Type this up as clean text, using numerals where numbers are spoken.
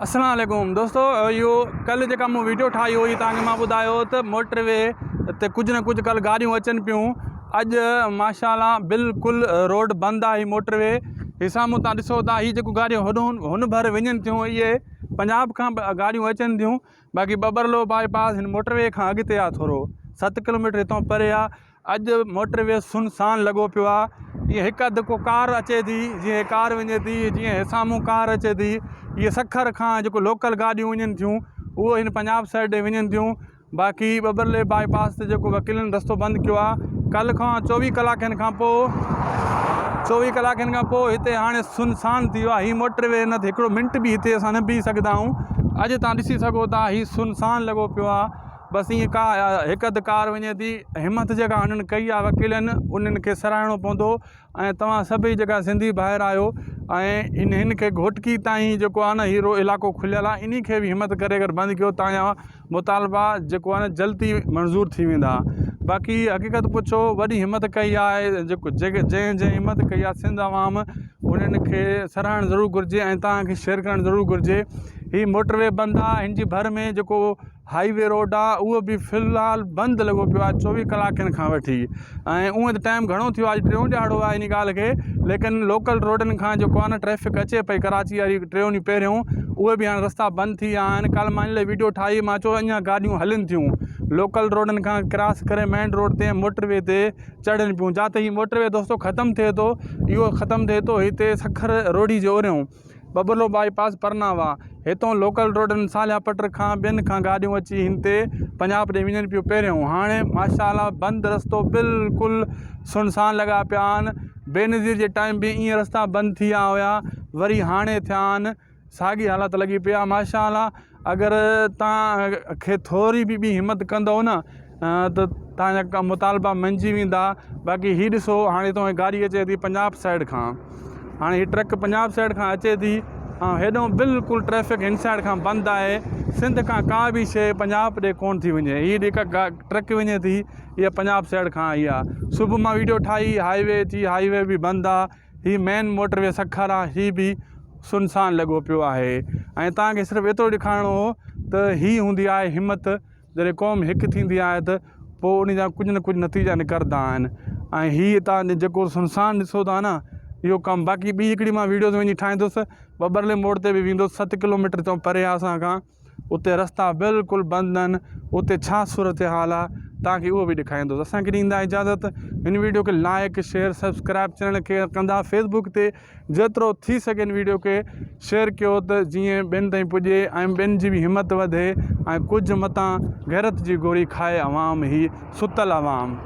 अस्सलाम वालेकुम दोस्तों, यो कल जो मूं वीडियो ठाही हुई तव्हांखे मां ॿुधायो त मोटरवे ते कुझु न कुझु कल गाड़ियूं अचनि पियूं। अॼु माशाअल्लाह बिल्कुलु रोड बंदि आहे। मोटरवे हे साम्हूं तव्हां ॾिसो था, हीअ जेको गाड़ियूं हुन भर वञनि थियूं, इहे पंजाब खां गाड़ियूं अचनि थियूं। बाक़ी बबरलो बाईपास हिन मोटरवे खां अॻिते आहे, थोरो 7 किलोमीटर हितां परे आहे। अॼु मोटरवे सुनसान लॻो पियो आहे। इहे हिकु अधु को कार अचे थी, जीअं कार वञे थी, जीअं साम्हूं कार अचे थी। इहे सखर खां जेको लोकल गाॾियूं वञनि थियूं उहो हिन पंजाब साइड ॾे वञनि थियूं। बाक़ी बबरले बाईपास ते जेको वकीलनि रस्तो बंदि कयो आहे, कल्ह खां 24 कलाकनि खां पोइ हिते हाणे सुनसान थी वियो आहे। हीअ मोटरवे न त हिकिड़ो मिंट बि हिते असां न बीह सघंदा आहियूं। अॼु तव्हां ॾिसी सघो था, हीअ सुनसान लॻो पियो आहे। बसि ईअं हिकु अधु कार वञे थी। हिमत जेका हुननि कई आहे वकीलनि, उन्हनि खे सराहिणो पवंदो। ऐं तव्हां सभई जेका सिंधी ॿाहिरि आहियो ऐं हिन खे घोटकी ताईं जेको आहे न हीरो इलाइक़ो खुलियल आहे, इन खे बि हिमत करे अगरि बंदि कयो, तव्हांजा मुतालबा जेको आहे न जल्दी मंज़ूर थी वेंदा। बाक़ी हक़ीक़त पुछो, वॾी हिमत कई आहे। जंहिं हिमत कई आहे सिंध अवाम, उन्हनि खे सराहणु ज़रूरु घुरिजे ऐं तव्हांखे शेयर करणु ज़रूरु घुरिजे। हीअ मोटरवे बंदि आहे। हिन जी भर में जेको हाईवे रोड आहे उहो बि फ़िलहालु बंदि लॻो पियो आहे 24 कलाकनि खां वठी। ऐं उअं त टाइम घणो थियो आहे, अॼु टियों ॾिहाड़ो आहे इन ॻाल्हि खे, लेकिन लोकल रोडनि खां जेको आहे न ट्रैफ़िक अचे पई कराची वारी 3 ॾींहं पहिरियों, उहे बि हाणे रस्ता बंदि थी विया आहिनि। कल्ह मां इन लाइ वीडियो ठाही, मां चयो अञा गाॾियूं हलनि थियूं लोकल रोडनि खां क्रॉस करे मेन रोड ते मोटरवे ते चढ़नि पियूं। जिते हीअ मोटरवे दोस्तों ख़तमु थिए थो, इहो ख़तमु थिए थो हिते सखर रोडी जे ओरियूं बबरलो बाईपास परनावा। हितां लोकल रोडनि सालिया पटर खां ॿियनि खां गाॾियूं अची हिन ते पंजाब ॾे वञनि पियूं पहिरियों। हाणे माशाअल्लाह बंदि रस्तो बिल्कुलु सुनसान लॻा पिया आहिनि। बेनज़ीर जे टाइम बि ईअं रस्ता बंदि थी विया हुआ, वरी हाणे थिया आहिनि। साॻी हालत लॻी पई आहे माशाअल्लाह। अगरि तव्हांखे थोरी बि हिमत कंदव न त तव्हांजा मुतालबा मंझी वेंदा। बाक़ी हीअ ॾिसो, हाणे हितां गाॾी अचे थी पंजाब साइड खां। हाणे हीअ ट्रक पंजाब साइड खां अचे थी ऐं हेॾो बिल्कुलु ट्रैफ़िक हिन साइड खां बंदि आहे। सिंध खां का बि शइ पंजाब ॾे कोन थी वञे। हीअ जेका ट्रक वञे थी, इहा पंजाब साइड खां आई आहे। सुबुह मां वीडियो ठाही, हाईवे बि बंदि आहे। हीअ मेन मोटरवे सखर आहे, हीअ बि सुनसान लॻो पियो आहे। ऐं तव्हांखे सिर्फ़ु एतिरो ॾेखारिणो हो त हीअ हूंदी आहे हिमत। जॾहिं क़ौम हिकु थींदी आहे त पोइ उन जा कुझु न कुझु नतीजा निकिरंदा आहिनि। ऐं हीअ तव्हां जेको सुनसान ॾिसो था न, इहो कमु। बाक़ी ॿी हिकिड़ी मां वीडियोज़ वञी ठाहींदुसि, बबरले मोड़ ते बि वेंदुसि, 7 किलोमीटर तां परे आहे असांखां। उते रस्ता बिल्कुलु बंदि आहिनि, उते छा सूरत हाल आहे तव्हांखे उहो बि ॾेखारींदुसि। असांखे ॾींदा इजाज़त। हिन वीडियो खे लाइक शेयर सब्सक्राइब चैनल खे कंदा। फेसबुक ते जेतिरो थी सघे हिन वीडियो खे शेयर कयो त जीअं ॿियनि ताईं पुॼे ऐं ॿियनि जी बि हिमत वधे ऐं कुझु मतां गैरत जी गोरी खाए अवाम, ही सुतल अवाम।